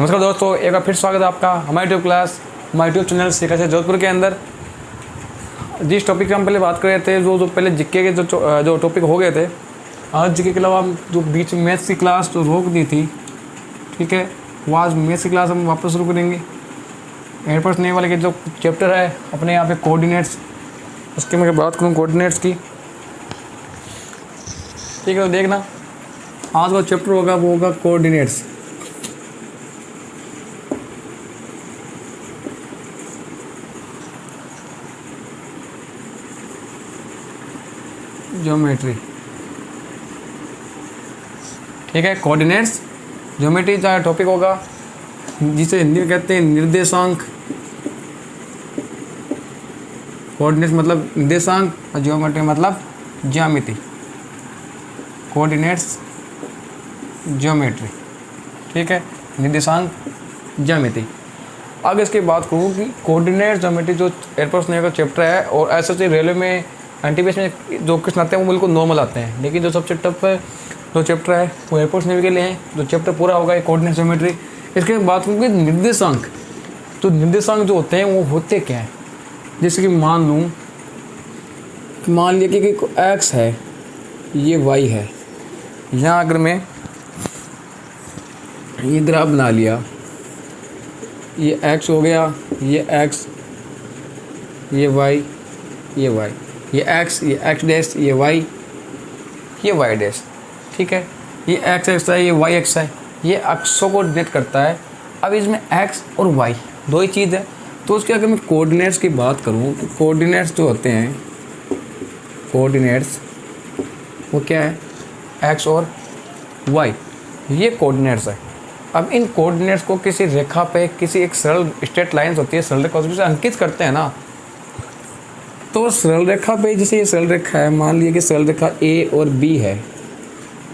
नमस्कार दोस्तों, एक बार फिर स्वागत है आपका हमारे यूट्यूब क्लास, हमारे यूट्यूब चैनल सीखा से जोधपुर के अंदर। जिस टॉपिक की हम पहले बात कर रहे थे, जो पहले जीके के जो टॉपिक हो गए थे, आज जीके के अलावा हम जो बीच में मैथ्स की क्लास जो रोक दी थी, ठीक है, वो आज मैथ्स की क्लास हम वापस शुरू करेंगे। मेरे पास नए वाले के जो चैप्टर है अपने यहाँ पे कोऑर्डिनेट्स, उसकी मैं बात करूँ कोऑर्डिनेट्स की, ठीक है। तो देखना आज का चैप्टर होगा वो होगा कोऑर्डिनेट्स। ज्योमेट्री, ठीक है। कोऑर्डिनेट्स ज्योमेट्री का टॉपिक होगा, जिसे हिंदी में कहते हैं निर्देशांक। कोऑर्डिनेट्स मतलब निर्देशांक और ज्योमेट्री मतलब ज्यामिति। कोऑर्डिनेट्स ज्योमेट्री, ठीक है, निर्देशांक ज्यामिति। आगे इसकी बात करूँ कि कोऑर्डिनेट्स ज्योमेट्री जो एयरफोर्स नेवी का चैप्टर है, और ऐसे रेलवे में एनटीपीएस में जो क्वेश्चन आते हैं वो बिल्कुल नॉर्मल आते हैं, लेकिन जो सबसे टफ जो चैप्टर है वो एयरफोर्स नेवी के लिए है। जो चैप्टर पूरा होगा ये कोऑर्डिनेट ज्योमेट्री। इसके बात करूँ कि निर्देशांक, तो निर्देशांक जो होते हैं वो होते क्या हैं। जैसे कि मान लिया कि एक्स है, ये वाई है। यहाँ अगर मैं ये ग्राफ बना लिया, ये एक्स हो गया, ये एक्स, ये वाई, ये वाई, ये एक्स, ये एक्स डैश, ये वाई, ये वाई डैश, ठीक है। ये एक्स एक्स है, ये वाई एक्स है, ये अक्षों को डिनोट करता है। अब इसमें एक्स और वाई दो ही चीज़ है, तो उसके अगर मैं कोऑर्डिनेट्स की बात करूँ तो कोऑर्डिनेट्स जो होते हैं, कोऑर्डिनेट्स वो क्या है, एक्स और वाई, ये कोऑर्डिनेट्स है। अब इन कोऑर्डिनेट्स को किसी रेखा पे, किसी एक सरल स्ट्रेट लाइन्स होती है, सरल रेखा, उससे अंकित करते हैं ना, तो सरल रेखा पे, जैसे ये सरल रेखा है, मान लीजिए कि सरल रेखा ए और बी है,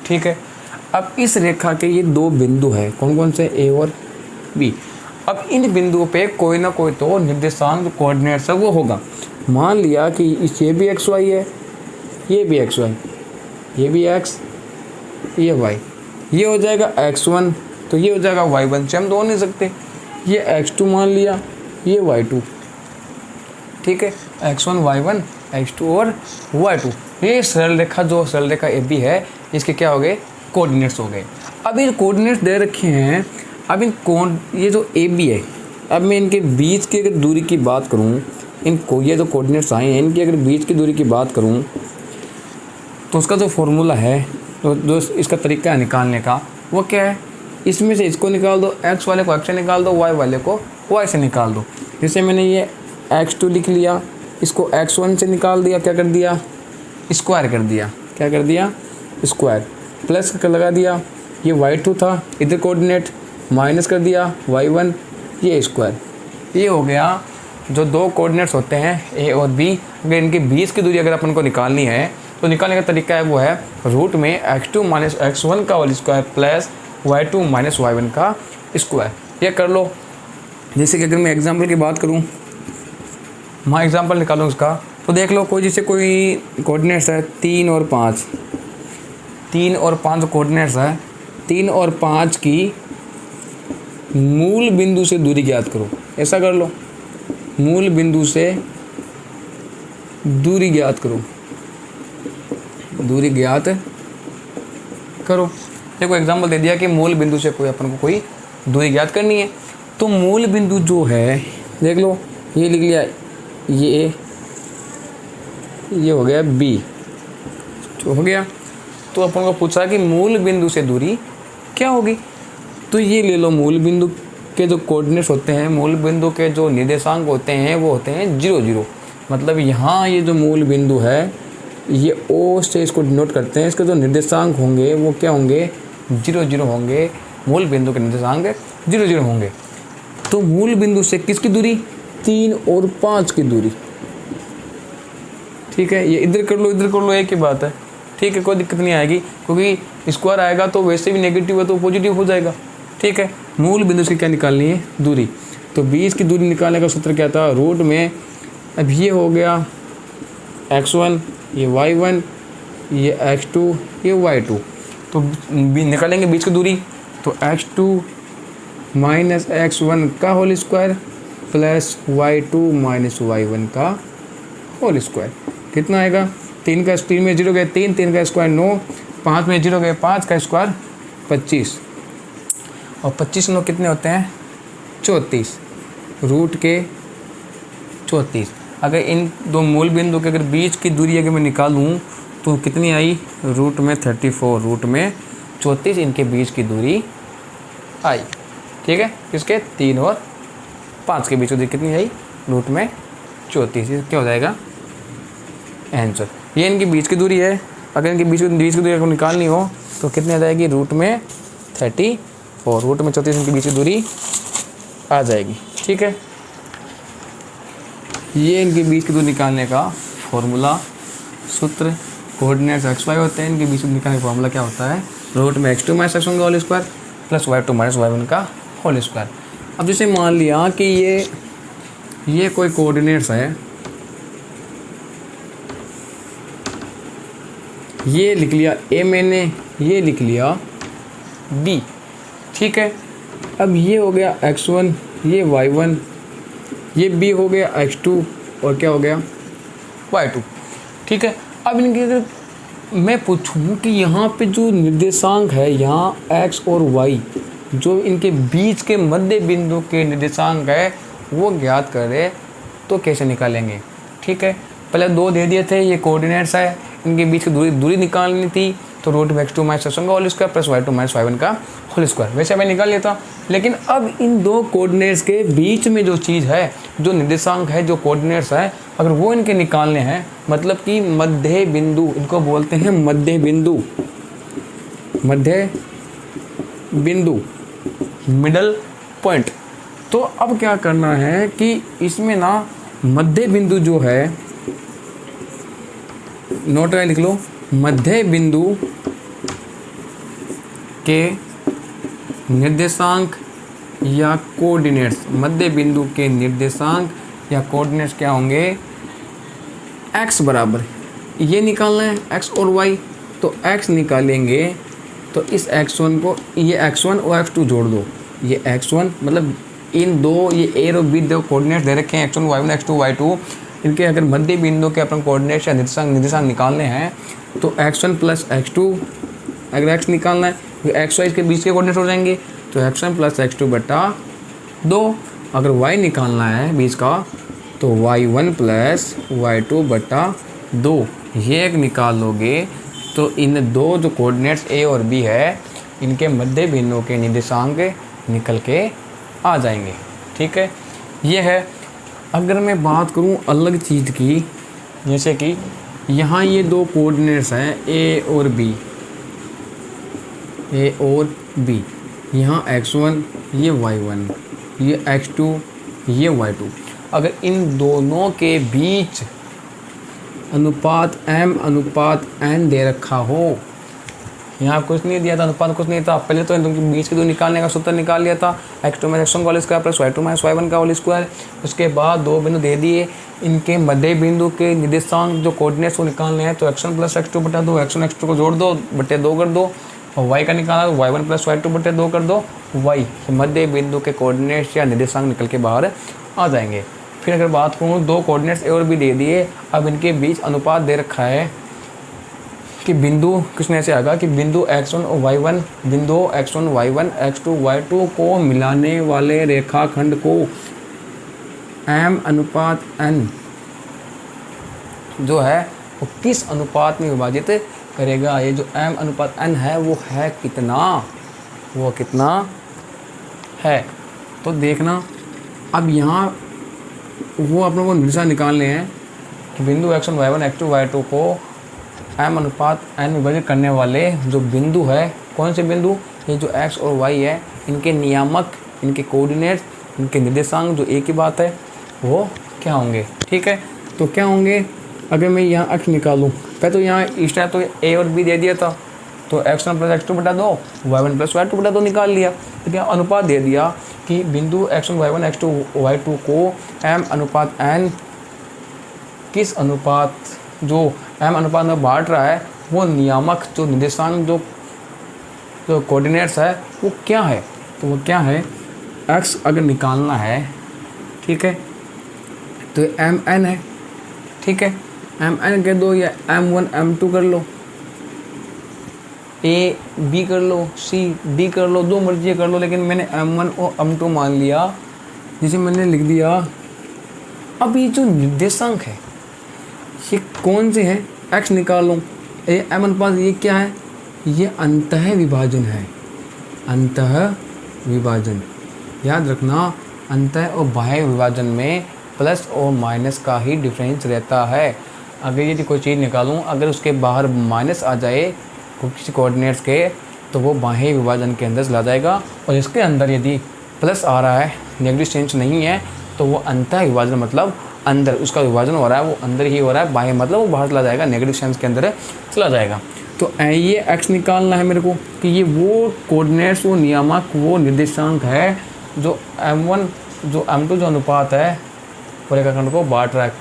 ठीक है। अब इस रेखा के ये दो बिंदु है, कौन कौन से, ए और बी। अब इन बिंदुओं पे कोई ना कोई तो निर्देशांक कोऑर्डिनेट्स है वो होगा। मान लिया कि ये भी एक्स वाई है, ये भी एक्स वाई, ये भी एक्स, ये वाई, ये हो जाएगा x1, तो ये हो जाएगा y1 से हम दो नहीं सकते। ये x2 मान लिया, ये y2, ठीक है, x1 y1, x2 और y2। ये सरल रेखा, जो सरल रेखा ए बी है, इसके क्या हो गए, कोऑर्डिनेट्स हो गए। अब ये कोऑर्डिनेट्स दे रखे हैं। अब ये जो ए बी है, अब मैं इनके बीच की अगर दूरी की बात करूँ, ये जो कोऑर्डिनेट्स आए हैं, इनकी अगर बीच की दूरी की बात करूँ, तो उसका जो फॉर्मूला है, तो जो इसका तरीका है निकालने का, वो क्या है, इसमें से इसको निकाल दो, x वाले को x से निकाल दो, y वाले को y से निकाल दो। जैसे मैंने ये x2 लिख लिया, इसको x1 से निकाल दिया, क्या कर दिया, स्क्वायर कर दिया, क्या कर दिया, स्क्वायर, प्लस कर लगा दिया, ये y2 था, इधर कोऑर्डिनेट माइनस कर दिया, y1, ये स्क्वायर। ये हो गया जो दो कोऑर्डिनेट्स होते हैं a और b। अगर इनके बीच की दूरी अगर अपन को निकालनी है, तो निकालने का तरीका है वो है रूट में x2 माइनस x1 का whole square plus y2 minus y1 का स्क्वायर। ये कर लो। जैसे कि अगर मैं एग्जांपल की बात करूं, मैं एग्जांपल निकालूं उसका, तो देख लो, कोई जैसे कोई कोऑर्डिनेट्स है 3 और 5, 3 और 5 कोऑर्डिनेट्स है, 3 और 5 की मूल बिंदु से दूरी ज्ञात करो। ऐसा कर लो, मूल बिंदु से दूरी ज्ञात करो, दूरी ज्ञात करो। देखो एग्जांपल दे दिया कि मूल बिंदु से कोई अपन को कोई दूरी ज्ञात करनी है, तो मूल बिंदु जो है, देख लो, ये लिख लिया, ये हो गया बी, तो हो गया। तो अपन को पूछा कि मूल बिंदु से दूरी क्या होगी, तो ये ले लो, मूल बिंदु के जो कोऑर्डिनेट्स होते हैं, मूल बिंदु के जो निर्देशांक होते हैं वो होते हैं 0 0। मतलब यहाँ ये जो मूल बिंदु है, ये ओ से इसको डिनोट करते हैं, इसके जो निर्देशांक होंगे वो क्या होंगे, 0 0 होंगे। मूल बिंदु के निर्देशांक 0 0 होंगे। तो मूल बिंदु से किसकी दूरी, 3 और 5 की दूरी, ठीक है। ये इधर कर लो, इधर कर लो, एक ही बात है, ठीक है, कोई दिक्कत नहीं आएगी, क्योंकि स्क्वायर आएगा तो वैसे भी नेगेटिव है तो पॉजिटिव हो जाएगा, ठीक है। मूल बिंदु से क्या निकालनी है, दूरी। तो 20 की दूरी निकालने का सूत्र क्या था, रूट में, अब ये हो गया x1, ये y1, ये x2, ये y2, तो निकालेंगे बीच की दूरी, तो x2 माइनस x1 का whole square plus y2 minus y1 का होल स्क्वायर। कितना आएगा? 3 में 0 गए 3 का स्क्वायर 9, 5 में 0 गए 5 का स्क्वायर 25, और 25 9 कितने होते हैं? 34, रूट के 34। अगर इन दो मूल बिंदु के अगर बीच की दूरी अगर मैं निकालूँ तो कितनी आई? रूट में 34, रूट में 34 इनके बीच की दूरी आई। ठीक है, किसके? 3 और 5 के बीच की दूरी कितनी आई? रूट में 34। ये क्या हो जाएगा? आंसर। ये इनके बीच की दूरी है। अगर इनके बीच की दूरी अगर निकालनी हो तो कितनी आ जाएगी? रूट में 34, रूट में 34 इनके बीच की दूरी आ जाएगी। ठीक है, ये इनके बीच की दूरी निकालने का फॉर्मूला, सूत्र, कोऑर्डिनेट्स एक्स वाई होते हैं। इनके बीच में निकालने का फॉर्मूला क्या होता है? रूट में x2 माइनस x1 का whole square plus y2 minus y1 का होल स्क्वायर। अब जैसे मान लिया कि ये कोई कोऑर्डिनेट्स है, ये लिख लिया a मैंने, ये लिख लिया b। ठीक है, अब ये हो गया x1, ये y1, ये b हो गया x2 और क्या हो गया? y2। ठीक है, अब इनके अगर मैं पूछूं कि यहाँ पे जो निर्देशांक है, यहाँ x और y जो इनके बीच के मध्य बिंदु के निर्देशांक है वो ज्ञात करें तो कैसे निकालेंगे? ठीक है, पहले 2 दे दिए थे, ये कोऑर्डिनेट्स है, इनके बीच की दूरी निकालनी थी, तो रूट में x2 माइनस x1 का whole square plus y2 minus y1 का होल स्क्वायर। वैसे मैं निकाल लेता, लेकिन अब इन दो कोऑर्डिनेट्स के बीच में जो चीज़ है, जो निर्देशांक है, जो कोऑर्डिनेट्स है, अगर वो इनके निकालने हैं, मतलब कि मध्य बिंदु, इनको बोलते हैं मध्य बिंदु, मध्य बिंदु, मिडल पॉइंट। तो अब क्या करना है कि इसमें ना मध्य बिंदु जो है, नोट में लिख लो, मध्य बिंदु के निर्देशांक या कोऑर्डिनेट्स, मध्य बिंदु के निर्देशांक या कोऑर्डिनेट्स क्या होंगे? x बराबर, ये निकालना है x और y, तो x निकालेंगे तो इस x1 को, ये x1 और x2 जोड़ दो, ये x1 मतलब इन दो, ये a और b दो कोऑर्डिनेट्स दे रखे हैं, x1 y1 x2 y2, इनके अगर मध्य बिंदु के अपन कोऑर्डिनेट्स या निर्देशांक निकालने हैं तो x1 प्लस x2, अगर x निकालना है तो x y के बीच के कोऑर्डिनेट्स हो जाएंगे, तो x1 प्लस x2 बटा 2। अगर y निकालना है बीच का तो y1 प्लस y2 बटा 2, ये एक निकाल लोगे तो इन दो जो कोऑर्डिनेट्स a और b है, इनके मध्य बिंदु के निर्देशांक निकल के आ जाएंगे। ठीक है, ये है। अगर मैं बात करूं अलग चीज़ की, जैसे कि यहाँ ये दो कोऑर्डिनेट्स हैं a और b, a और b, यहाँ x1 ये y1, ये x2 ये y2। अगर इन दोनों के बीच अनुपात m अनुपात n दे रखा हो, यहाँ कुछ नहीं दिया था, अनुपात कुछ नहीं था, पहले तो इनके बीच की दूरी निकालने का सूत्र निकाल लिया था, x2 माइनस x1 का whole square plus y2 minus y1 का होल स्क्वायर। उसके बाद दो बिंदु दे दिए, इनके मध्य बिंदु के निर्देशांक जो कोऑर्डिनेट्स को निकालने हैं, तो x1 प्लस x2 बटा 2, x1 x2 को जोड़ दो, बटे 2 कर दो, और y का निकाला तो y1 प्लस y2 बटे 2 कर दो, y मध्य बिंदु के कोऑर्डिनेट्स या निर्देशांक निकल के बाहर आ जाएंगे। फिर अगर बात करूँ, दो कोऑर्डिनेट्स a और b दे दिए, अब इनके बीच अनुपात दे रखा है कि बिंदु किसने ऐसे आएगा कि बिंदु x1 और y1, बिंदु x1 y1 x2 y2 को मिलाने वाले रेखाखंड को m अनुपात n जो है वो किस अनुपात में विभाजित करेगा? ये जो m अनुपात n है वो है कितना, वो कितना है? तो देखना, अब यहाँ वो अपने को निर्देशांक निकालने हैं कि बिंदु x1 y1 x2 y2 को m अनुपात n विभाजित करने वाले जो बिंदु है, कौन से बिंदु? ये जो x और y है, इनके नियामक, इनके कोऑर्डिनेट्स, इनके निर्देशांक जो एक ही बात है वो क्या होंगे? ठीक है, तो क्या होंगे? अगर मैं यहाँ x निकालूँ, पहले तो यहाँ इस टाइप तो a और b दे दिया था, तो x1 प्लस x2 बटा 2, y1 प्लस y2 बटा 2 निकाल लिया। तो क्या अनुपात दे दिया कि बिंदु x1 y1 x2 y2 को m अनुपात n किस अनुपात, जो m अनुपात में बांट रहा है, वो नियामक जो निर्देशांक जो कोऑर्डिनेट्स है वो क्या है? तो वो क्या है? x अगर निकालना है, ठीक है, तो एम एन है, ठीक है, एम एन कह दो या M1 M2 कर लो, ए बी कर लो, सी डी कर लो, जो मर्जी कर लो, लेकिन मैंने M1 और M2 मान लिया, जिसे मैंने लिख दिया। अब ये जो निर्देशांक है ये कौन से हैं, x निकालो, ये m अनुपात ये क्या है, ये अंतः विभाजन है, अंतः विभाजन। याद रखना अंतः और बाह्य विभाजन में प्लस और माइनस का ही डिफरेंस रहता है। अगर यदि कोई चीज़ निकालूं, अगर उसके बाहर माइनस आ जाए किसी कोऑर्डिनेट्स के, तो वो बाह्य विभाजन के अंदर चला जाएगा, और इसके अंदर यदि प्लस आ रहा है, नेगेटिव सेंस नहीं है, तो वो अंतः विभाजन मतलब अंदर उसका विभाजन हो रहा है, वो अंदर ही हो रहा है, बाह्य मतलब वो बाहर चला जाएगा, नेगेटिव सेंस के अंदर चला जाएगा। तो ये x निकालना है मेरे को कि ये वो कोऑर्डिनेट्स, वो नियामक, वो निर्देशांक है जो M1 जो M2 जो अनुपात है पूरे रेखाखंड को बांट रहा है,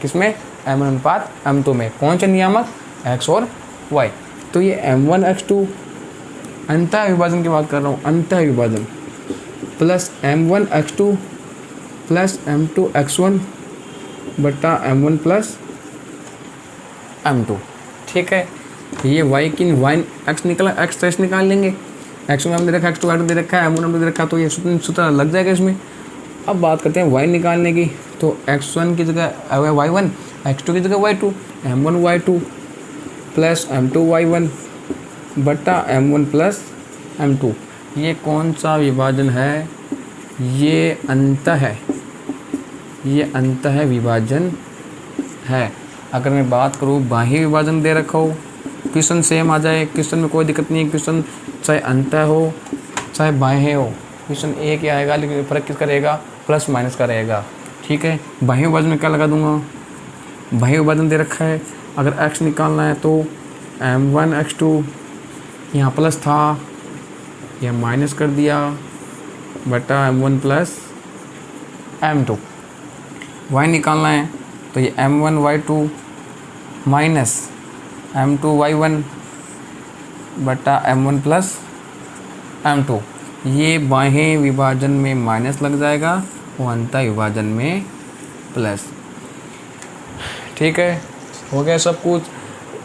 किसमें, M1 अनुपात M2 में। कौन से नियामक, x और y। तो ये M1 x2 अंतः विभाजन की बात कर रहा हूँ, अंतः विभाजन, plus M1 x2 plus M2 x1 बटा M1 प्लस M2, ठीक है। ये y की y x निकला, x तो निकाल लेंगे, x में हमने रखा, x2 दे रखा है, M1 हमने दे रखा, तो ये सूत्र लग जाएगा इसमें। अब बात करते हैं y निकालने की, तो x1 की जगह y1, x2 की जगह y2, M1 y2 plus M2 y1 बटा M1 प्लस M2। ये कौन सा विभाजन है, ये अंतः है, ये अंतः विभाजन है। अगर मैं बात करूँ बाह्य विभाजन दे रखा हो, क्वेश्चन सेम आ जाए, क्वेश्चन में कोई दिक्कत नहीं है, क्वेश्चन चाहे अंतः हो चाहे बाह्य हो, क्वेश्चन एक ही आएगा, लेकिन फ़र्क किसका रहेगा, प्लस माइनस का रहेगा, ठीक है। बाह्य विभाजन में क्या लगा दूंगा, बाह्य विभाजन दे रखा है, अगर x निकालना है तो M1 x2 यहाँ प्लस था, यह माइनस कर दिया, बटा M1 प्लस M2। y निकालना है तो ये M1 y2 minus M2 y1 बटा M1 प्लस M2। ये बाह्य विभाजन में माइनस लग जाएगा, वो अंतः विभाजन में प्लस, ठीक है। हो गया सब कुछ।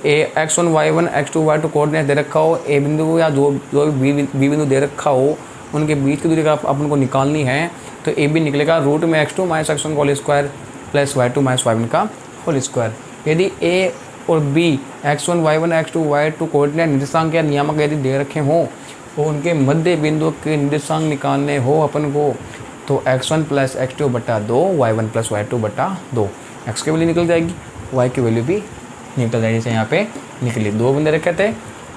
x1 y1 x2 y2 coordinate दे रखा हो, ए बिंदु या जो बी बिंदु दे रखा हो, उनके बीच की दूरी का अपन को निकालनी है, तो ए बी निकलेगा रूट में x2 माइनस x1 का whole square plus y2 minus y1 का होल स्क्वायर। यदि a और b x1 y1 x2 y2 coordinate निर्देशांक या नियामक यदि दे रखे हों और उनके मध्य बिंदु के निर्देशांक निकालने हो अपन को, तो x1 प्लस x2 बटा 2 y1 प्लस y2 बटा 2, x की वैल्यू निकल जाएगी, y की वैल्यू भी निकल जाएगी, जैसे यहाँ पे निकली। दो बिंदु रखे थे,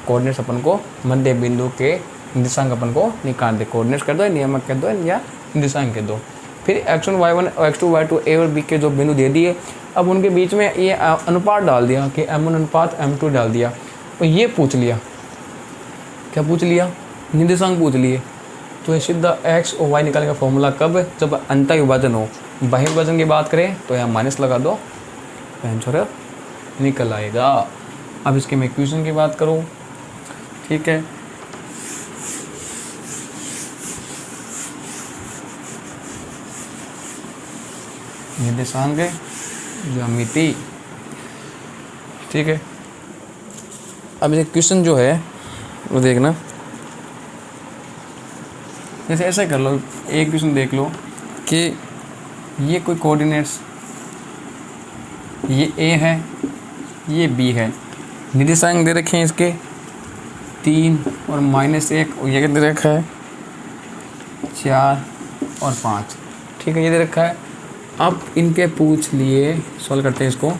कोऑर्डिनेट्स अपन को मध्य बिंदु के निर्देशांक अपन को निकाल दे, कोऑर्डिनेट्स कर दो, नियामक कर दो या निर्देशांक कर दो। फिर x1 y1 और x2 y2 ए और बी के जो बिंदु दे दिए, अब उनके बीच में ये अनुपात डाल दिया कि M1 अनुपात M2 डाल दिया, और ये पूछ लिया, क्या पूछ लिया, निर्देशांक पूछ लिए। तो ये सीधा x और y निकालने का फॉर्मूला कब, जब अंतः विभाजन हो। बाह्य विभाजन की बात करें तो यहाँ माइनस लगा दो, आंसर निकल आएगा। अब इसके मैं इक्वेशन की बात करूँ, ठीक है। निर्देशांक ज्यामिति, ठीक है। अब ये क्वेश्चन जो है वो देखना, जैसे ऐसा कर लो, एक क्वेश्चन देख लो कि ये कोई कोऑर्डिनेट्स, ये a है, ये b है, निर्देशांक दे रखे हैं इसके 3 और -1, और ये दे रखा है 4 और 5, ठीक है, ये दे रखा है। अब इनके पूछ लिए, सॉल्व करते हैं इसको।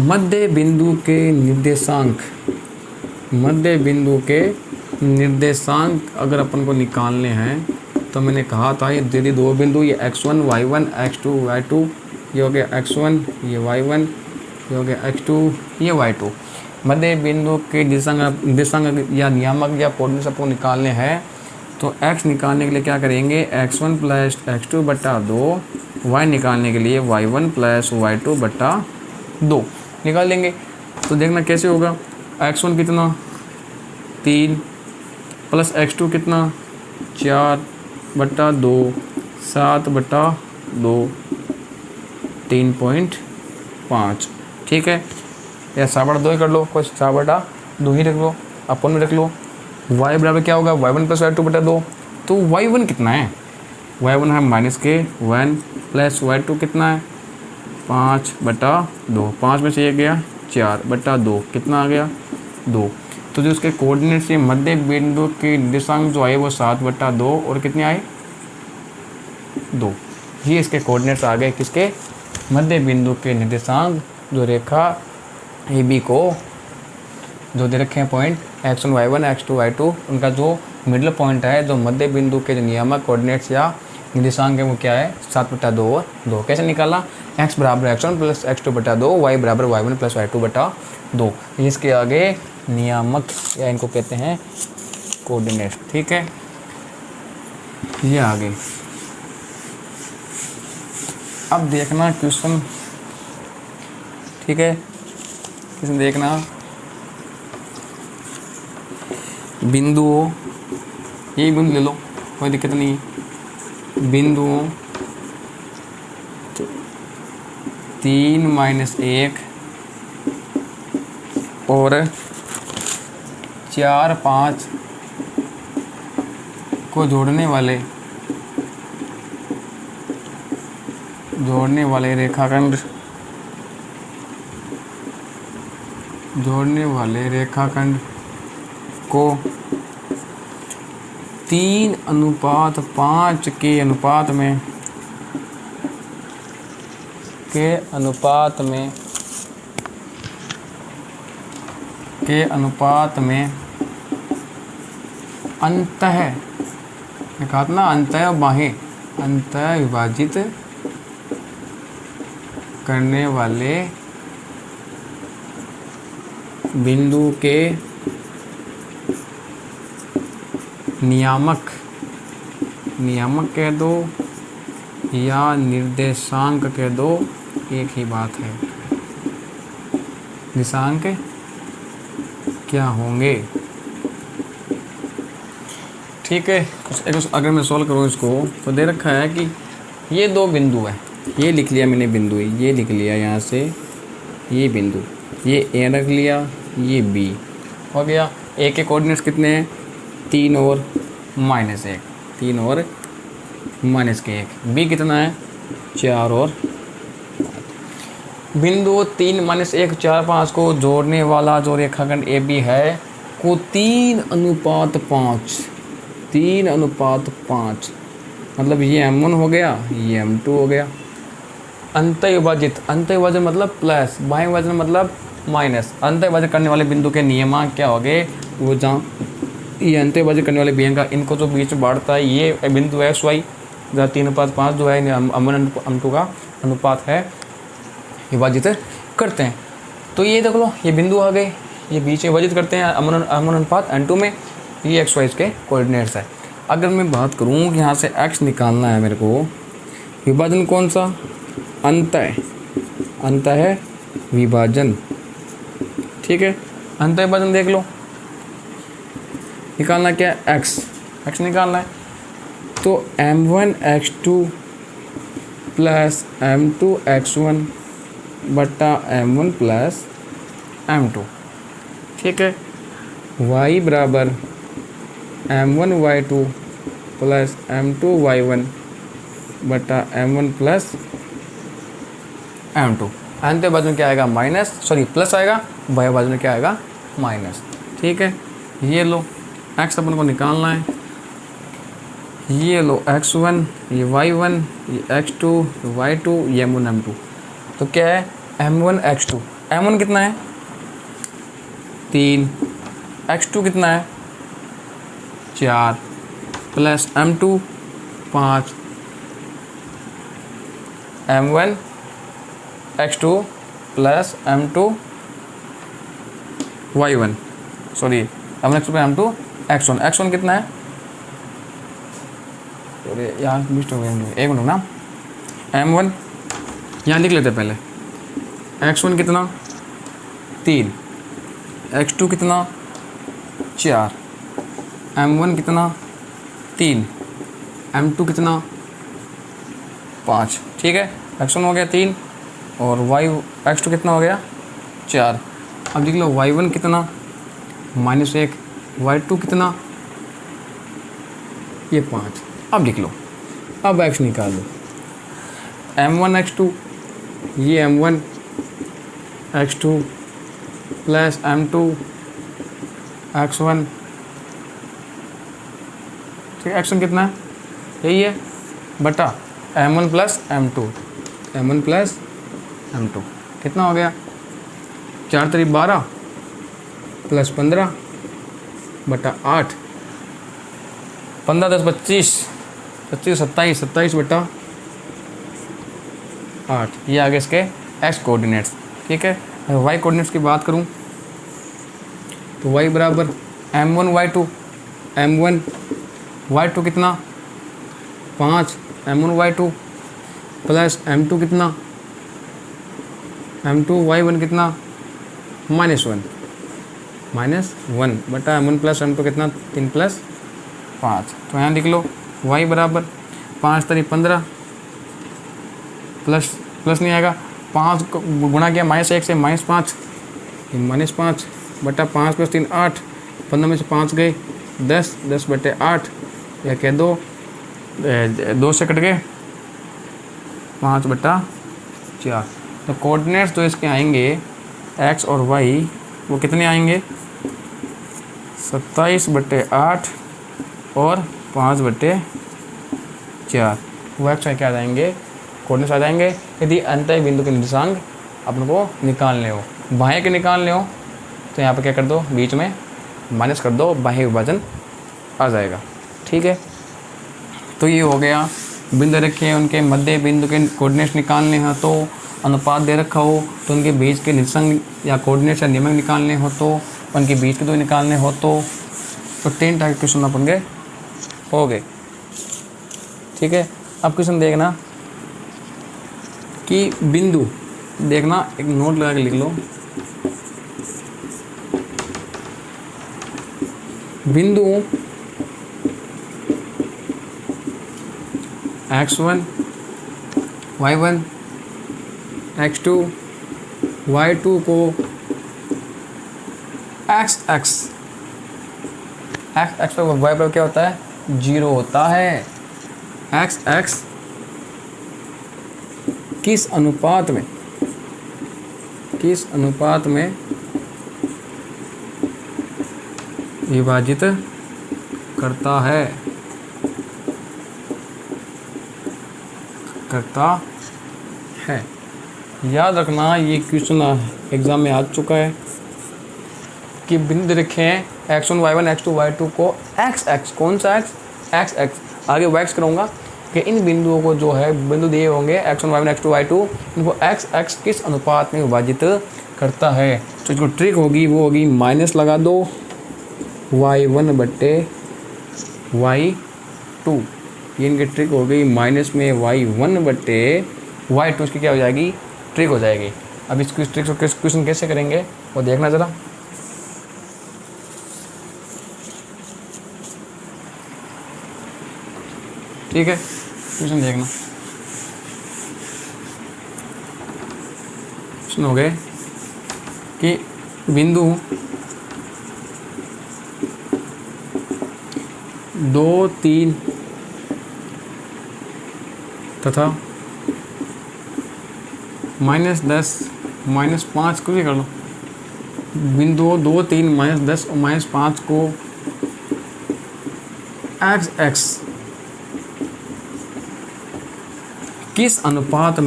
मध्य बिंदु के निर्देशांक, मध्य बिंदु के निर्देशांक अगर अपन को निकालने हैं, तो मैंने कहा था ये दे दी दो बिंदु, ये x1 y1 x2 y2, ये हो गया x1, ये y1, ये हो गया x2, ये y2। मध्य बिंदु के निर्देशांक या नियामक या कोऑर्डिनेट्स आपको निकालने हैं, तो x निकालने के लिए क्या करेंगे, x1 प्लस x2 बटा 2, y निकालने के लिए y1 प्लस y2 बटा 2 निकाल लेंगे। तो देखना कैसे होगा, x1 कितना 3 प्लस x2 कितना 4/2, 7/2, 3.5। ठीक है, या 7/2 ही कर लो, कोई 7/2 ही रख लो, अपन में रख लो। y बराबर क्या होगा, y1 + y2/2। तो y1 कितना है, y1 है -k1 + y2 कितना है 5/2। 5 में से ये गया 4/2, कितना आ गया 2। तो जो उसके कोऑर्डिनेट से मध्य बिंदु की निर्देशांक जो आए वो 7/2 और कितने आए 2। ये इसके कोऑर्डिनेट्स आ गए, किसके, मध्य बिंदु के निर्देशांक जो रेखा AB को जो दे रखे हैं point x1 y1 x2 y2, उनका जो मिडल पॉइंट है, जो मध्य बिंदु के जो नियामक कोऑर्डिनेट्स या निर्देशांक है वो क्या है 7/2 और 2। कैसे निकाला, x बराबर x1 + x2/2, y बराबर y1 + y2/2। इसके आगे नियामक या इनको कहते हैं कोऑर्डिनेट्स। ठीक है, ये आगे। अब देखना क्वेश्चन, ठीक है, क्वेश्चन देखना, बिंदुओं, यही बिंदु ले लो, कोई दिक्कत नहीं है। बिंदुओं 3 - 1 और 4, 5 को जोड़ने वाले रेखाखंड को 3:5 के अनुपात में अंतः, कहा था ना अंतः बाहें, अंतः विभाजित करने वाले बिंदु के नियामक कह दो या निर्देशांक कह दो, एक ही बात है। निर्देशांक क्या होंगे, ठीक है। अगर मैं सॉल्व करूँ इसको तो दे रखा है कि ये 2 बिंदु है, ये लिख लिया मैंने बिंदु, ये लिख लिया यहाँ से, ये बिंदु, ये A रख लिया, ये B हो गया। A के कोऑर्डिनेट्स कितने हैं 3 और -1, 3 और -1। B कितना है 4 और 5। बिंदु 3, -1, 4, 5 को जोड़ने वाला जो रेखाखंड AB है को 3:5, 3:5, मतलब ये M1 हो गया, ये M2 हो गया। अंतःविभाजित मतलब प्लस, बाह्य विभाजन मतलब माइनस। अंतःविभाजन करने वाले बिंदु के नियमांक क्या हो गए, वो जहाँ ये अंतःविभाजन करने वाले बिंदु का इनको जो बीच में बांटता है ये बिंदु है XY, जहाँ 3:5 जो है M1 M2 का अनुपात है, विभाजित करते हैं। तो ये देख लो, ये बिंदु आ गए, ये बीच में विभाजित करते हैं M1 अनुपात N2 में, ये XY के कोऑर्डिनेट्स है। अगर मैं बात करूँ कि यहाँ से x निकालना है मेरे को, विभाजन कौन सा, अंतः विभाजन, ठीक है। अंतः विभाजन देख लो, निकालना क्या है x निकालना है। तो M1 x2 + M2 x1 बटा M1 + M2, ठीक है। y बराबर M1 y2 + M2 y1 बटा M1 + M2। अंत बाजू में क्या आएगा प्लस आएगा, बाह्य बाजू में क्या आएगा माइनस, ठीक है। ये लो x अपन को निकालना है, ये लो x1, ये y1, ये x2, ये y2, ये M1 M2। तो क्या है M1 x2, M1 कितना है 3, x2 कितना है 4 plus M2 5, M1 x2 plus M2 y1, sorry M1 x2 plus M2 x1 कितना है, सॉरी यहाँ मिस्ट हो गया, एक मिनट ना, M1 यहाँ लिख लेते पहले, x1 कितना 3, x2 कितना 4, M1 कितना 3, M2 कितना 5, ठीक है। x1 हो गया 3 और x2 कितना हो गया 4। अब देख लो y1 कितना -1, y2 कितना ये 5। अब देख लो, अब x निकाल लो, m1 x2, ये m1 x2 plus m2 x1, ठीक है। x1 कितना है यही है बटा m1 plus m2, m1 plus m2 कितना हो गया 4 3 12 प्लस 15 बटा 8, 15 10 25, 25 27, 27 बटा 8, ये आगे इसके x कोऑर्डिनेट्स, ठीक है। y कोऑर्डिनेट्स की बात करूं तो y बराबर m1 y2, m1 y2 कितना 5, m1 y2 प्लस m2 कितना m2 y1 कितना -1 बटा m1 प्लस m2 कितना 3 प्लस 5। तो यहाँ लिख लो y बराबर 5 3 15 प्लस नहीं आएगा, 5 को गुणा किया -1 से -5, -5 बटा 5 + 3 8, 15 में से 5 गए 10, 10 बटे 8, या कह दो 2 से कट गए 5 बटा 4। तो कोऑर्डिनेट्स जो इसके आएंगे x और y वो कितने आएंगे 27 बटे 8 और 5 बटे 4। वो x y क्या आ जाएंगे कोऑर्डिनेट्स आ जाएंगे। यदि अंतः बिंदु के निर्देशांक अपन को निकालने हो, बाह्य के निकालने हो तो यहाँ पर क्या कर दो बीच में माइनस कर दो, बाह्य विभाजन आ जाएगा, ठीक है। तो ये हो गया बिंदु रखे हैं, उनके मध्य बिंदु के कोऑर्डिनेट्स निकालने हैं तो अनुपात दे रखा हो तो उनके बीच के निर्देशांक या कोऑर्डिनेट्स या नियमक निकालने हो तो उनके बीच के दो निकालने हो तो 10 टाइप क्वेश्चन अपन के हो गए, ठीक है। अब क्वेश्चन देखना कि बिंदु, देखना एक नोट लगा के लिख लो, बिंदु x1 y1 x2 y2 को x पर y पर क्या होता है 0 होता है। x किस अनुपात में विभाजित करता है। याद रखना ये क्वेश्चन एग्जाम में आ चुका है कि बिंदु रखे हैं x1 y1 x2 y2 को x कौन सा x आगे y करूँगा कि इन बिंदुओं को जो है बिंदु दिए होंगे x1 y1 x2 y2 इनको x किस अनुपात में विभाजित करता है। तो जो ट्रिक होगी वो होगी माइनस लगा दो y1 बटे y2, ये इनकी ट्रिक हो गई। माइनस में y1 बटे y2 इसकी क्या हो जाएगी ट्रिक हो जाएगी। अब इस ट्रिक को क्वेश्चन कैसे करेंगे वो देखना ज़रा। ठीक है क्वेश्चन देखना, क्वेश्चन हो गए कि बिंदु 2 3 तथा -10 -5 कुछ भी कर लो, बिंदु 2 3 -10 और -5 को x किस अनुपात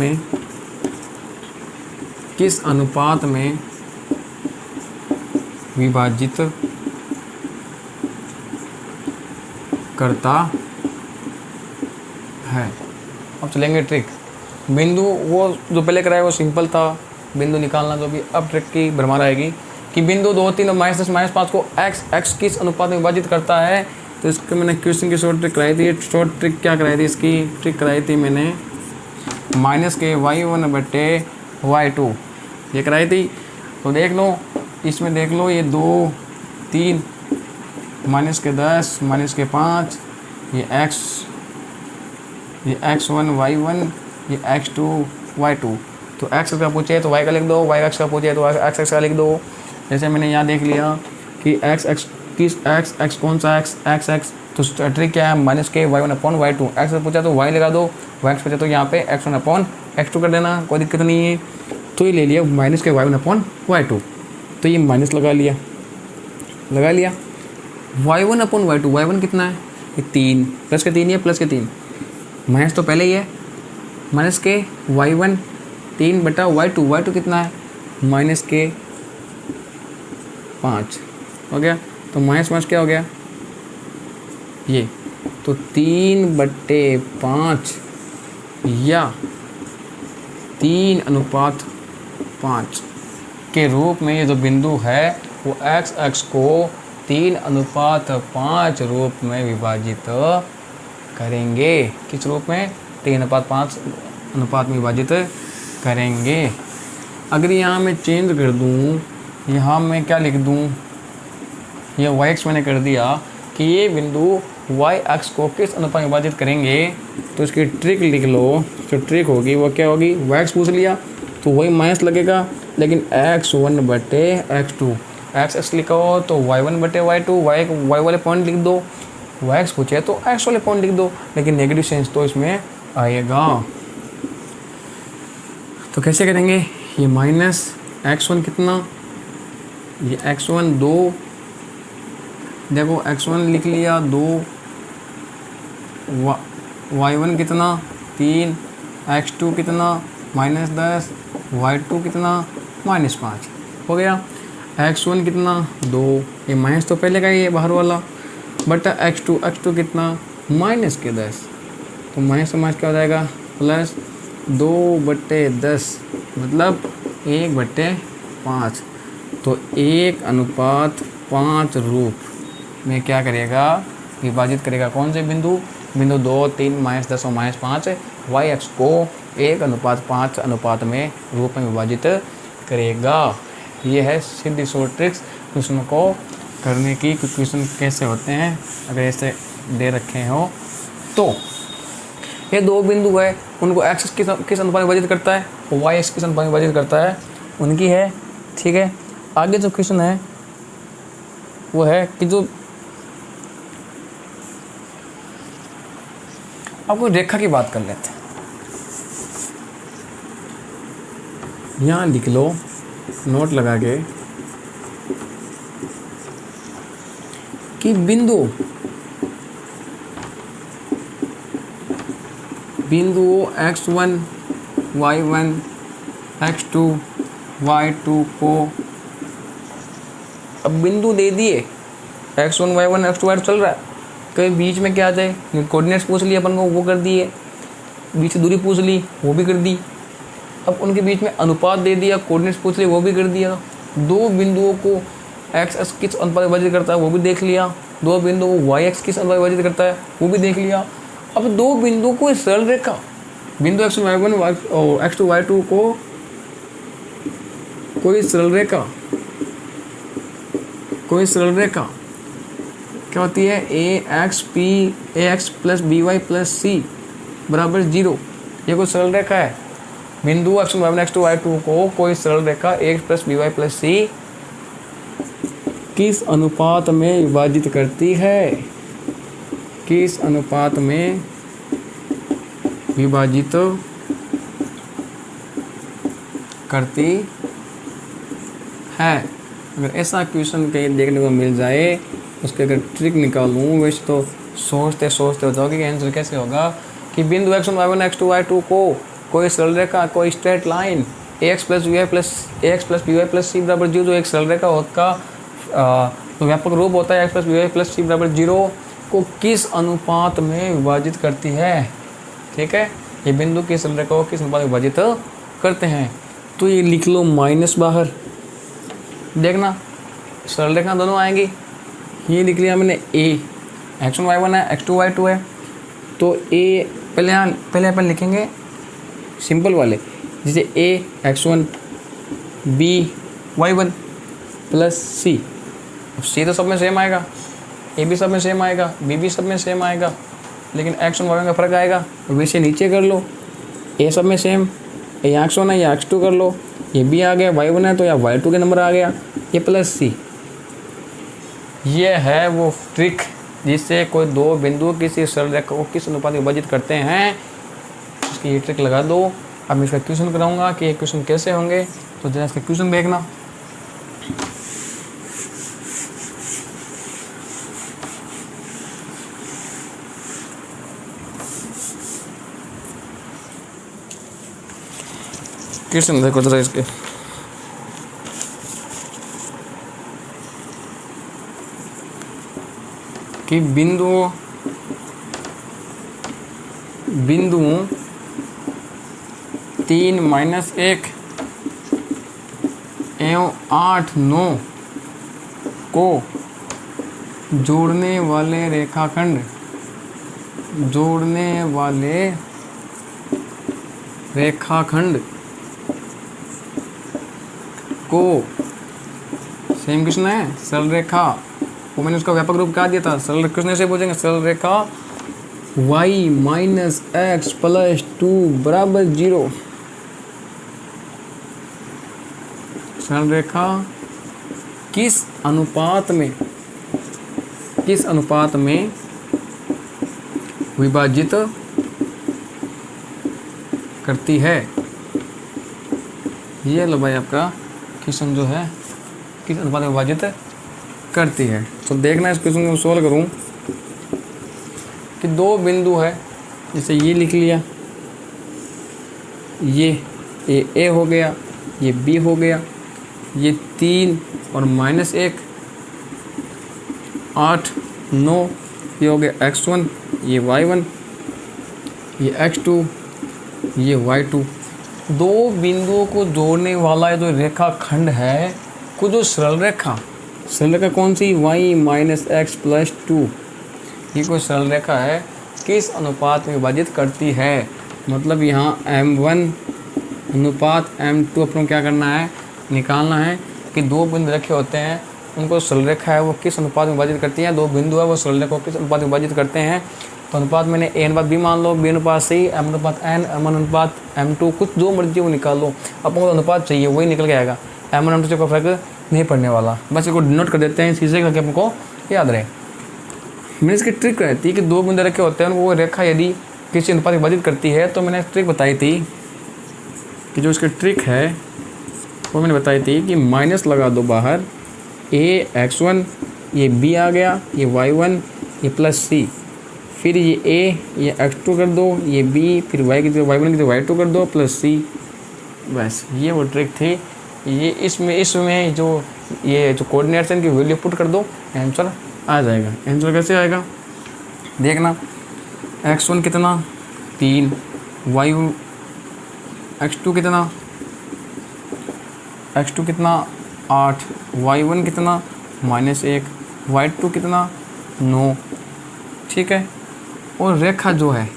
में विभाजित करता है। अब चलेंगे ट्रिक। बिंदु वो जो पहले कराया वो सिंपल था, बिंदु निकालना जो भी। अब ट्रिक की भरमार आएगी कि बिंदु 2 3 और -10 -5 को x किस अनुपात में विभाजित करता है। तो इसको मैंने क्वेश्चन की शॉर्ट ट्रिक कराई थी। शॉर्ट ट्रिक क्या कराई थी, इसकी ट्रिक कराई थी मैंने माइनस के y1 बटे y2 ये कराई थी। तो देख लो इसमें, देख लो ये 2 3 -10 -5 ये x1 y1, ये x2 y2। तो x का पूछे तो y का लिख दो, y x का पूछे तो x का लिख दो। जैसे मैंने यहाँ देख लिया कि x कौन सा x, तो ट्रिक क्या है, माइनस के y1 अपॉन y2। x से पूछा तो y लगा दो, y x पूछा तो यहाँ पे x1 अपॉन x2 कर देना, कोई दिक्कत नहीं है। तो ये ले लिया माइनस के y1 अपॉन y2, तो ये माइनस लगा लिया y1 अपॉन y2, y1 कितना है, ये 3, प्लस के 3 है, प्लस के 3, माइनस तो पहले ही है, माइनस के y1 3 बटा y2 कितना है, माइनस के 5 हो गया। तो माइनस माइनस क्या हो गया, ये तो 3/5 या 3:5 के रूप में ये जो बिंदु है वो x को 3:5 रूप में विभाजित करेंगे। किस रूप में, 3:5 अनुपात में विभाजित करेंगे। अगर यहाँ मैं चेंज कर दूँ, यहाँ मैं क्या लिख दूँ, ये y मैंने कर दिया कि ये बिंदु y अक्ष को किस अनुपात में विभाजित करेंगे, तो इसकी ट्रिक लिख लो। जो ट्रिक होगी वो क्या होगी, y पूछ लिया तो वही माइनस लगेगा, लेकिन x1/x2, x लिखो तो y1/y2, y वाले पॉइंट लिख दो, y पूछे तो x वाले पॉइंट लिख दो, लेकिन नेगेटिव सेंस तो इसमें आएगा। तो कैसे करेंगे, ये माइनस x1 कितना, ये x1 2, देखो x1 लिख लिया 2, y1 कितना 3, x2 कितना -10, y2 कितना -5 हो गया। x1 कितना 2, ये माइनस तो पहले का ही है बाहर वाला, बटा x2 कितना -10, तो माइनस से माइनस क्या हो जाएगा, प्लस 2/10 मतलब 1/5। तो 1:5 रूप में क्या करेगा, विभाजित करेगा कौन से बिंदु 2, 3, -10 और -5 y अक्ष को 1:5 अनुपात में रूप में विभाजित करेगा। ये है सीधी शॉर्ट ट्रिक्स क्वेश्चन को करने की। क्वेश्चन कैसे होते हैं अगर ऐसे दे रखे हो तो, ये दो बिंदु है, उनको x किस अनुपात में विभाजित करता है, y किस अनुपात में विभाजित करता है, उनकी है, ठीक है। आगे जो क्वेश्चन है वो है कि जो आपको रेखा की बात कर लेते हैं। यहाँ लिख लो नोट लगा के कि बिंदु x1 y1 x2 y2 को, अब बिंदु दे दिए x1 y1 x2 y2 चल रहा है, कहीं बीच में क्या आ जाए, कोऑर्डिनेट्स पूछ लिए अपन को, वो कर दिए, बीच से दूरी पूछ ली, वो भी कर दी। अब उनके बीच में अनुपात दे दिया, कोऑर्डिनेट्स पूछ लिए, वो भी कर दिया। दो बिंदुओं को x किस अनुपात में विभाजित करता है वो भी देख लिया, दो बिंदुओं को y किस अनुपात में विभाजित करता है वो भी देख लिया। अब दो बिंदुओं को सरल रेखा, बिंदु x1 y1 और x2 y2 को कोई सरल रेखा क्या होती है, ax plus by plus c बराबर 0, ये कोई सरल रेखा है। बिंदु x1 y1 x2 y2 को कोई सरल रेखा ax plus by plus c किस अनुपात में विभाजित करती है, किस अनुपात में विभाजित करती है। अगर ऐसा क्वेश्चन कहीं देखने को मिल जाए, उसके अगर ट्रिक निकालूँ, वैसे तो सोचते हो जाओगे कि आंसर कैसे होगा कि बिंदु x1 y1 x2 y2 को कोई सरल रेखा, कोई straight line ax plus by plus c बराबर 0, जो एक सरल रेखा का तो व्यापक रूप होता है x plus by plus c बराबर 0 को किस अनुपात में विभाजित करती है। ठीक है, ये बिंदु की सरल रेखा को किस अनुपात में विभाजित करते हैं। तो ये लिख लो माइनस बाहर, देखना सरल रेखा दोनों आएंगी। ये लिख लिया मैंने a x1 y1 है, x2 y2 है, तो a पहले अपन लिखेंगे सिंपल वाले, जैसे a x1 b y1 plus c। अब c तो सब में सेम आएगा, a भी सब में सेम आएगा, b भी सब में सेम आएगा, लेकिन x1 y1 का फ़र्क आएगा। वैसे नीचे कर लो, ए सब में सेम, या x1 है या x2 कर लो, ये b आ गया, y1 है तो या y2 के नंबर आ गया, ये प्लस सी। ये है वो ट्रिक जिससे कोई दो बिंदु किसी सरल रेखा को किस अनुपात में विभाजित करते हैं, उसकी ये ट्रिक लगा दो। अब मैं इसका क्वेश्चन कराऊंगा कि ये क्वेश्चन कैसे होंगे, तो जरा इसका क्वेश्चन देखना। क्वेश्चन देखो जरा इसके, कि बिंदुओं 3, -1 एवं 8, 9 को जोड़ने वाले रेखाखंड को सेम क्वेश्चन है, सरल रेखा, वो मैंने उसका व्यापक रूप क्या दिया था, सरल क्वेश्चन ऐसे पूछेंगे, सरल रेखा y - x + 2 = 0। सरल रेखा किस अनुपात में विभाजित करती है। ये लो भाई आपका क्वेश्चन जो है, किस अनुपात में विभाजित करती है। तो देखना इस क्वेश्चन को सोल्व करूं कि दो बिंदु है, जैसे ये लिख लिया, ये ए हो गया, ये बी हो गया, ये 3 और -1 8, 9, ये हो गया x1, ये y1, ये x2, ये y2। दो बिंदुओं को जोड़ने वाला जो रेखाखंड है, को जो सरल रेखा कौन सी, y - x + 2, ये कोई सरल रेखा है, किस अनुपात में विभाजित करती है। मतलब यहाँ m1 अनुपात m2 अपन क्या करना है, निकालना है कि दो बिंदु रखे होते हैं, उनको सरल रेखा है वो किस अनुपात में विभाजित करती है, दो बिंदु है वो सरल रेखा को किस अनुपात में विभाजित करते हैं। तो अनुपात मैंने a अनुपात b मान लो, b अनुपात c, m अनुपात n, m1 अनुपात m2, कुछ जो मर्जी वो निकाल लो, अपन को अनुपात चाहिए वही निकल के आएगा। m1 m2 से कोई फर्क नहीं पड़ने वाला, बस इसको नोट कर देते हैं शीशे करके अपन को याद रहे। मैंने इसकी ट्रिक रहती है कि दो बिंदु रखे होते हैं, वो रेखा यदि किसी अनुपात में विभाजित करती है, तो मैंने ट्रिक बताई थी कि जो इसकी ट्रिक है वो मैंने बताई थी कि माइनस लगा दो बाहर, a x1, ये b आ गया, ये y1, ये प्लस c, फिर ये a, ये x2 कर दो, ये b, फिर y की जगह y1 की जगह y2 कर दो, प्लस c। बस ये वो ट्रिक थी। ये इसमें जो ये जो कोऑर्डिनेट्स हैं इनकी वैल्यू पुट कर दो, आंसर आ जाएगा। आंसर कैसे आएगा देखना, x1 कितना 3, x2 कितना 8, y1 कितना -1, y2 कितना 9, ठीक है। और रेखा जो है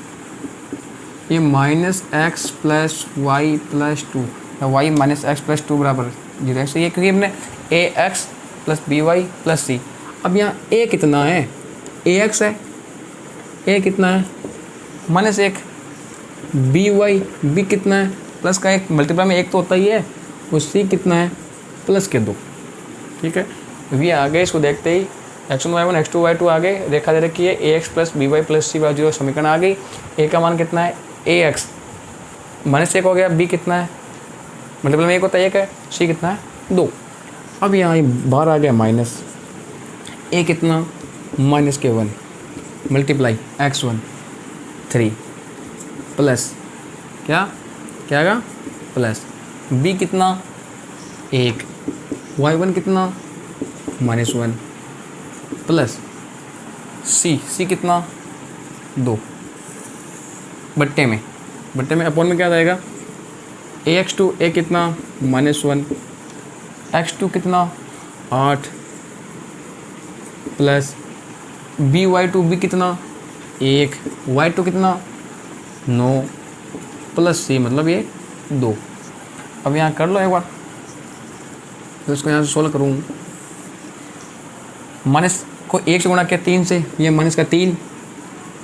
ये -x + y + 2 या y - x + 2 = 0, ऐसे ये क्योंकि हमने ax + by + c। अब यहाँ a कितना है, ax है, a कितना है -1, b कितना है प्लस का 1, मल्टीप्लाई में 1 तो होता ही है, और c कितना है प्लस के 2, ठीक है। v आ गए, इसको देखते ही x1 y1 x2 y2 आ गए, रेखा दे रखी है ax + by + c = 0, समीकरण आ गई। a का मान कितना है ax -1 हो गया, b कितना है मल्टीप्लाई में 1 होता है 1 है, c कितना है 2। अब यहाँ बाहर आ गया माइनस, a कितना -1 मल्टीप्लाई x1 3 प्लस क्या आएगा प्लस, b कितना 1, y1 कितना -1 प्लस c कितना 2, बट्टे में अपॉन में क्या आ जाएगा ax2, a कितना -1, x2 कितना 8 प्लस by2 b कितना 1, y2 कितना 9 प्लस c मतलब ये 2। अब यहाँ कर लो एक बार, तो इसको यहाँ से सोल्व करूँ, माइनस को 1 से गुणा किया 3 से, ये माइनस का 3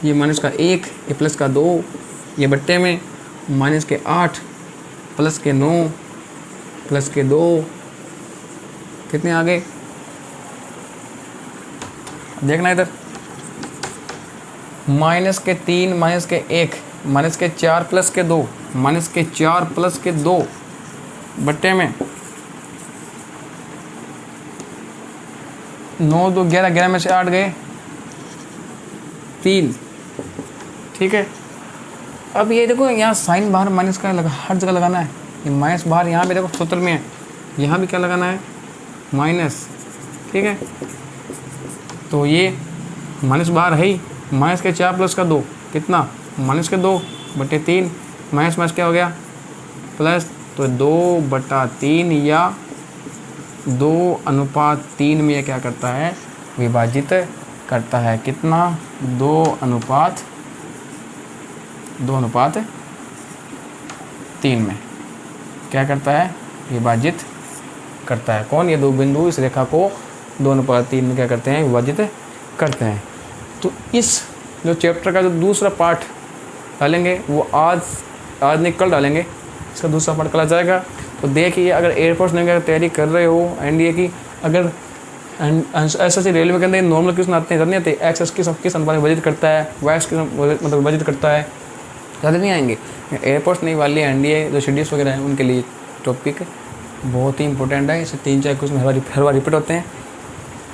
ये माइनस का 1, ये प्लस का 2, ये बट्टे में माइनस के 8 प्लस के 9 प्लस के 2, कितने आ गए देखना इधर, माइनस के 3 माइनस के 1 माइनस के 4 प्लस के 2 माइनस के 4 प्लस के 2 बट्टे में 9 2 11, 11 में से 8 गए 3, ठीक है। अब ये देखो यहाँ साइन बाहर माइनस का लगा, हर जगह लगाना है, ये माइनस बाहर यहाँ भी देखो सूत्र में है, यहाँ भी क्या लगाना है माइनस, ठीक है। तो ये माइनस बाहर है ही, माइनस के 4 प्लस का 2 कितना माइनस के 2 बटे 3, माइनस माइनस क्या हो गया प्लस, तो 2/3 या 2:3 में ये क्या करता है विभाजित करता है, कितना 2:3 में क्या करता है विभाजित करता है। कौन, ये दो बिंदु इस रेखा को 2:3 में क्या करते हैं विभाजित करते हैं। तो इस जो चैप्टर का जो दूसरा पार्ट डालेंगे वो आज नहीं कल डालेंगे, इसका दूसरा पार्ट कल आ जाएगा। तो देखिए अगर एयरफोर्स की तैयारी कर रहे हो एनडीए की, अगर एसएससी रेलवे के अंदर नॉर्मल क्वेश्चन आते हैं, नहीं आते, एक्स किस अनुपात में विभाजित करता है, वाई मतलब विभाजित करता है, ज़्यादा नहीं आएंगे। एयरफोर्स नहीं वाली एनडीए जो शेड्यूल्स वगैरह हैं उनके लिए टॉपिक बहुत ही इंपॉर्टेंट है, इससे 3-4 क्वेश्चन हर बार रिपीट होते हैं।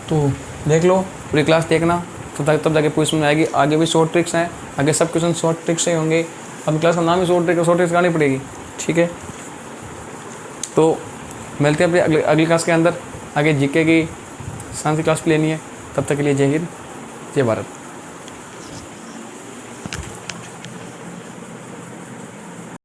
तो देख लो पूरी क्लास देखना, तो तब जाके पूरी समझ आएगी। आगे भी शॉर्ट ट्रिक्स हैं, आगे सब क्वेश्चन शॉर्ट ट्रिक्स से होंगे। अब क्लास का नाम ही शॉर्ट ट्रिक्स करनी पड़ेगी, ठीक है। तो मिलते हैं अपनी अगली क्लास के अंदर, आगे जीके की साइंस की क्लास लेनी है। तब तक के लिए जय हिंद जय भारत।